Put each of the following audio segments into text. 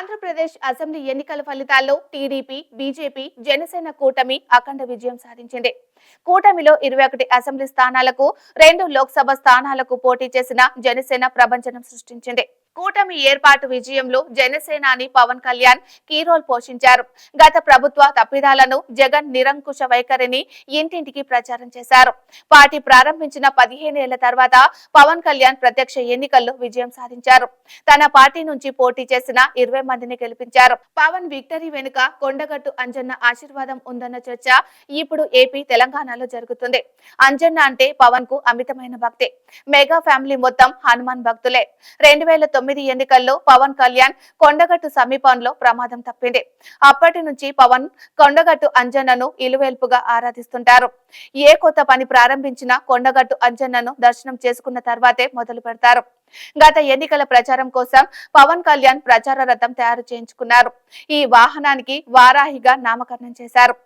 Andhra Pradesh assembly ఎన్నికల ఫలితాల్లో TDP, BJP, Janasena కూటమి అఖండ విజయం సాధించింది. కూటమిలో 21 అసెంబ్లీ స్థానాలకు, 2 లోక్సభ స్థానాలకు పోటీ చేసిన జనసేన ప్రభంజనం సృష్టించింది. కూటమి ఏర్పాటు విజయంలో జనసేనాని పవన్ కళ్యాణ్ కీ రోల్ పోషించారు. గత ప్రభుత్వ తప్పిదాలను, జగన్ నిరంకుశ వైఖరిని ఇంటింటికి ప్రచారం చేశారు. పార్టీ ప్రారంభించిన 15 ఏళ్ల తర్వాత పవన్ కళ్యాణ్ ప్రత్యక్ష ఎన్నికల్లో విజయం సాధించారు. తన పార్టీ నుంచి పోటీ చేసిన 20 మందిని గెలిపించారు. పవన్ విక్టరీ వెనుక కొండగట్టు అంజన్న ఆశీర్వాదం ఉందన్న చర్చ ఇప్పుడు ఏపీ, తెలంగాణలో జరుగుతుంది. అంజన్న అంటే పవన్ కు అమితమైన భక్తి. మెగా ఫ్యామిలీ మొత్తం హనుమాన్ భక్తులే. 2009 ఎన్నికల్లో పవన్ కళ్యాణ్ కొండగట్టు సమీపంలో ప్రమాదం తప్పింది. అప్పటి నుంచి పవన్ కొండగట్టు అంజన్నను ఇలువెల్పుగా ఆరాధిస్తుంటారు. ఏ కొత్త పని ప్రారంభించినా కొండగట్టు అంజన్నను దర్శనం చేసుకున్న తర్వాతే మొదలు పెడతారు. గత ఎన్నికల ప్రచారం కోసం పవన్ కళ్యాణ్ ప్రచార రథం తయారు చేయించుకున్నారు. ఈ వాహనానికి వారాహిగా నామకరణం చేశారు.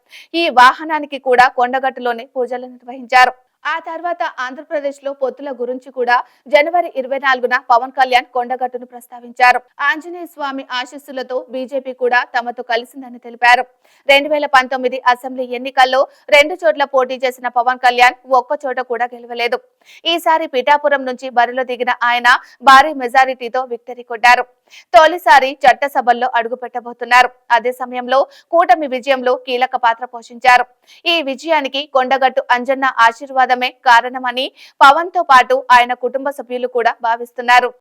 ఈ వాహనానికి కూడా కొండగట్టులోనే పూజలు నిర్వహించారు. ఆ తర్వాత ఆంధ్రప్రదేశ్ లో పొత్తుల గురించి కూడా జనవరి 24న పవన్ కళ్యాణ్ కొండగట్టును ప్రస్తావించారు. ఆంజనేయ స్వామి ఆశీస్సులతో బీజేపీ కూడా తమతో కలిసిందని తెలిపారు. 2019 అసెంబ్లీ ఎన్నికల్లో 2 చోట్ల పోటీ చేసిన పవన్ కళ్యాణ్ ఒక్క చోట కూడా గెలవలేదు. ఈసారి పిఠాపురం నుంచి బరిలో దిగిన ఆయన భారీ మెజారిటీతో విక్టరీ కొట్టారు. తొలిసారి చట్టసభల్లో అడుగు పెట్టబోతున్నారు. అదే సమయంలో కూటమి విజయంలో కీలక పాత్ర పోషించారు. ఈ విజయానికి కొండగట్టు అంజన్న ఆశీర్వాదమే కారణమని పవన్ తో పాటు ఆయన కుటుంబ సభ్యులు కూడా భావిస్తున్నారు.